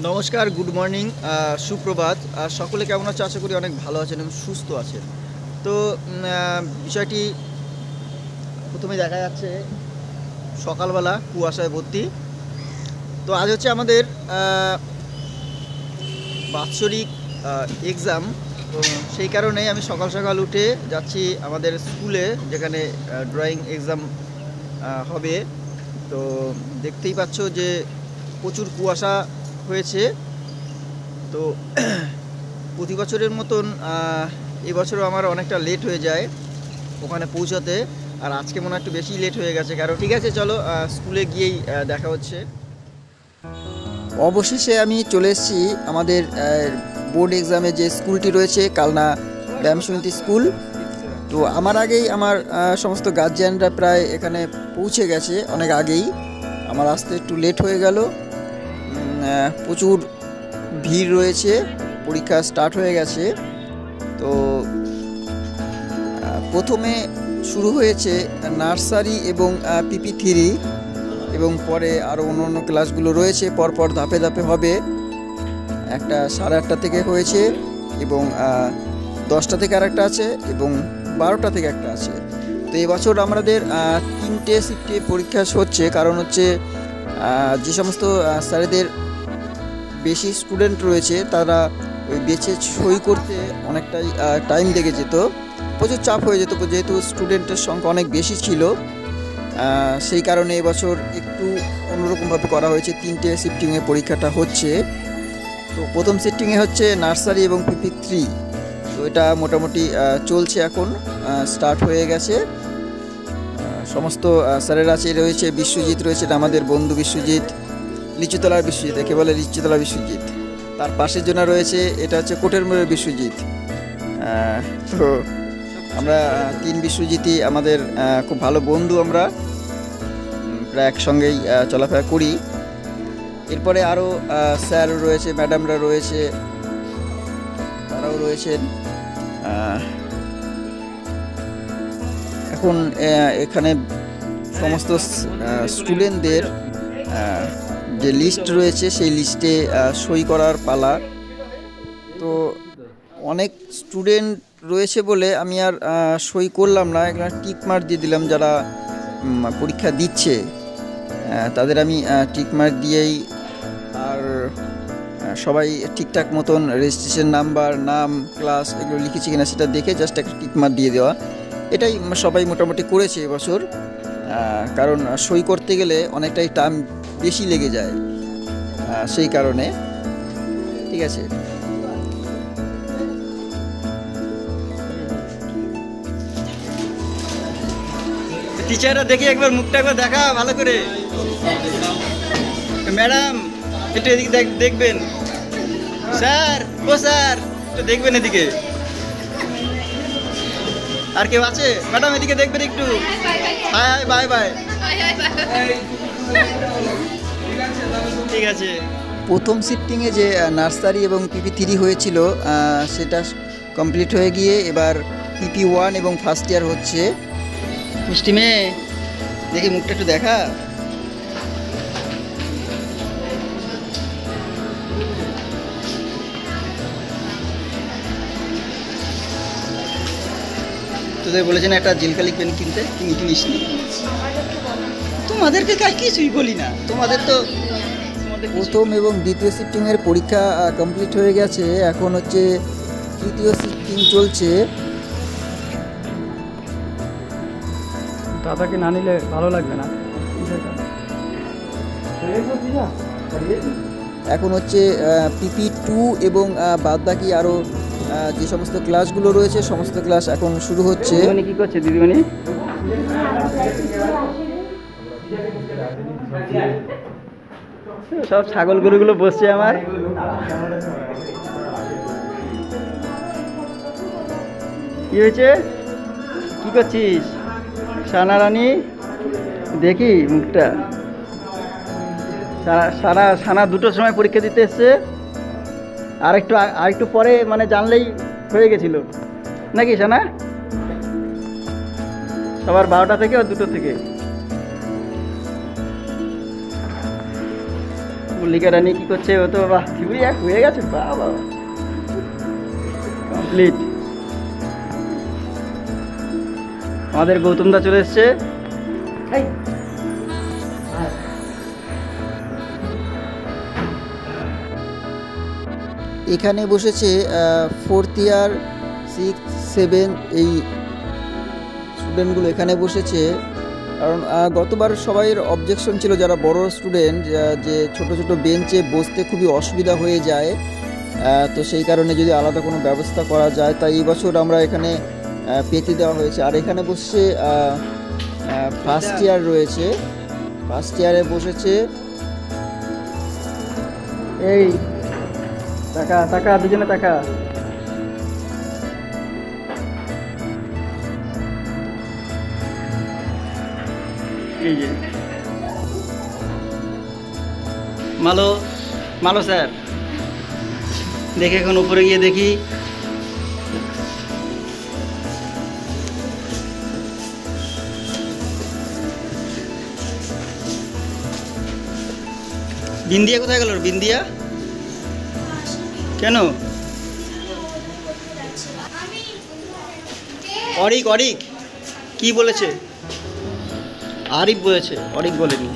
নমস্কার, good morning, সুপ্রভাত। সকলে কেমন আছে? আশা করি অনেক ভালো আছেন এবং সুস্থ আছেন। তো বিষয়টি প্রথমে দেখা যাচ্ছে সকালবেলা কুয়াশায় ভর্তি। তো আজ হচ্ছে আমাদের বাৎসরিক এক্সাম। তো সেই কারণেই আমি সকাল সকাল উঠে যাচ্ছি আমাদের স্কুলে, যেখানে ড্রয়িং এক্সাম হবে। তো দেখতেই পাচ্ছ যে প্রচুর কুয়াশা হয়েছে। তো প্রতি বছরের মতন এবছরও আমার অনেকটা লেট হয়ে যায় ওখানে পৌঁছাতে, আর আজকে মনে হয় একটু বেশি লেট হয়ে গেছে। কারণ ঠিক আছে, চলো স্কুলে গিয়েই দেখা হচ্ছে। অবশেষে আমি চলে এসেছি আমাদের বোর্ড এক্সামে যে স্কুলটি রয়েছে, কালনা ব্যায়াম সমিতি স্কুল। তো আমার আগেই আমার সমস্ত গার্জিয়ানরা প্রায় এখানে পৌঁছে গেছে অনেক আগেই। আমার আসতে একটু লেট হয়ে গেল। প্রচুর ভিড় রয়েছে, পরীক্ষা স্টার্ট হয়ে গেছে। তো প্রথমে শুরু হয়েছে নার্সারি এবং PP3, এবং পরে আরও অন্য ক্লাসগুলো রয়েছে, পরপর ধাপে ধাপে হবে। একটা 8:30 থেকে হয়েছে, এবং 10টা থেকে আরেকটা আছে, এবং 12টা থেকে একটা আছে। তো এবছর আমাদের 3টে শিফটে পরীক্ষা হচ্ছে। কারণ হচ্ছে যে সমস্ত স্যারেদের বেশি স্টুডেন্ট রয়েছে তারা ওই বেছে সই করতে অনেকটাই টাইম লেগে যেত, প্রচুর চাপ হয়ে যেত, যেহেতু স্টুডেন্টের সংখ্যা অনেক বেশি ছিল। সেই কারণে এবছর একটু অন্যরকমভাবে করা হয়েছে, 3টে শিফটিংয়ে পরীক্ষাটা হচ্ছে। তো প্রথম শিফটিংয়ে হচ্ছে নার্সারি এবং PP3। তো এটা মোটামুটি চলছে, এখন স্টার্ট হয়ে গেছে। সমস্ত স্যারেরা রয়েছে। বিশ্বজিৎ রয়েছে, এটা আমাদের বন্ধু বিশ্বজিৎ, লিচুতলার বিশ্বজিৎ, একে বলে লিচুতলা বিশ্বজিৎ। তার পাশের জন্য রয়েছে, এটা হচ্ছে কোটের মোড়ের বিশ্বজিৎ। তো আমরা 3 বিশ্বজিৎই আমাদের খুব ভালো বন্ধু, আমরা প্রায় একসঙ্গেই চলাফেরা করি। এরপরে আরও স্যার রয়েছে, ম্যাডামরা রয়েছে, তারাও রয়েছেন। এখন এখানে সমস্ত স্টুডেন্টদের যে লিস্ট রয়েছে সেই লিস্টে সই করার পালা। তো অনেক স্টুডেন্ট রয়েছে বলে আমি আর সই করলাম না, এখানে টিক মার্ক দিয়ে দিলাম। যারা পরীক্ষা দিচ্ছে তাদের আমি টিক মার্ক দিয়েই, আর সবাই ঠিকঠাক মতন রেজিস্ট্রেশন নাম্বার, নাম, ক্লাস এগুলো লিখেছি কিনা সেটা দেখে জাস্ট একটা টিক মার্ক দিয়ে দেওয়া। এটাই সবাই মোটামুটি করেছে এবছর। কারণ সই করতে গেলে অনেকটাই টাইম বেশি লেগে যায়, সেই কারণে। ঠিক আছে, টিচাররা দেখি একবার মুখটা একবার দেখা ভালো করে। ম্যাডাম একটু এদিকে দেখবেন। স্যার, ও স্যার একটু দেখবেন এদিকে। আর কেউ আছে? ম্যাডাম এদিকে দেখবেন একটু। High high, bye bye. ঠিক আছে। প্রথম শিফটিংয়ে যে নার্সারি এবং PP3 হয়েছিল সেটা কমপ্লিট হয়ে গিয়ে এবার PP1 এবং ফার্স্ট ইয়ার হচ্ছে। মিষ্টি মেয়ে, দেখি মুখটা একটু দেখা। তোদের বলেছেন একটা জিলকালি পেন কিনতে, কিনিস নি? তোমাদেরকে কিছুই বলি না, তোমাদের তো। প্রথম এবং দ্বিতীয় শিফটিংয়ের পরীক্ষা কমপ্লিট হয়ে গেছে, এখন হচ্ছে তৃতীয় শিফটিং চলছে। দাদাকে না নিলে ভালো লাগবে না। এখন হচ্ছে PP2 এবং বাদবাকি আরও যে সমস্ত ক্লাসগুলো রয়েছে সমস্ত ক্লাস এখন শুরু হচ্ছে। কি করছে দিদিমণি? সব ছাগল গরুগুলো বসছে আমার। কি হয়েছে? কি করছিস সানা রানী? দেখি মুখটা। সানা 2টোর সময় পরীক্ষা দিতে এসছে, আরেকটু পরে মানে জানলেই হয়ে গেছিল নাকি সানা? সবার 12টা থেকে আর 2টো থেকে। মল্লিকা রানী কি করছে? ও তো বাহ থিউরি এক হয়ে গেছে, বাহ বাহ, কমপ্লিট। আমাদের গৌতম দা চলে এসছে। এখানে বসেছে 4th ইয়ার 6th 7 এই স্টুডেন্টগুলো এখানে বসেছে। কারণ গতবার সবাইয়ের অবজেকশন ছিল যারা বড় স্টুডেন্ট, যে ছোট ছোট বেঞ্চে বসতে খুবই অসুবিধা হয়ে যায়। তো সেই কারণে যদি আলাদা কোনো ব্যবস্থা করা যায়, তাই এই বছর আমরা এখানে পেতে দেওয়া হয়েছে। আর এখানে বসছে 1st ইয়ার রয়েছে, 1st ইয়ারে বসেছে। এই টাকা টাকা দুজনে টাকা। এই যে মালো মালো স্যার, দেখে এখন উপরে গিয়ে দেখি। বিন্দিয়া কোথায় গেল? বিন্দিয়া কেন? অরিক অরিক কি বলেছে? আরিফ বলেছে, অরিক বলেনি।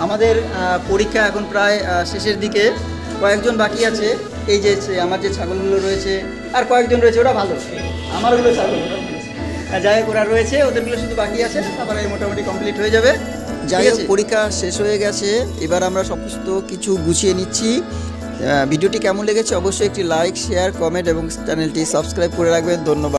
আমাদের পরীক্ষা এখন প্রায় শেষের দিকে, কয়েকজন বাকি আছে। এই যে আমার যে ছাগলগুলো রয়েছে আর কয়েকজন রয়েছে, ওরা ভালো, আমারগুলো ছাগল যাই হোক ওরা রয়েছে, ওদেরগুলো শুধু বাকি আছে, তারপরে মোটামুটি কমপ্লিট হয়ে যাবে। যাই হোক পরীক্ষা শেষ হয়ে গেছে, এবার আমরা সমস্ত কিছু গুছিয়ে নিচ্ছি। ভিডিওটি কেমন লেগেছে অবশ্যই একটি লাইক, শেয়ার, কমেন্ট এবং চ্যানেলটি সাবস্ক্রাইব করে রাখবেন। ধন্যবাদ।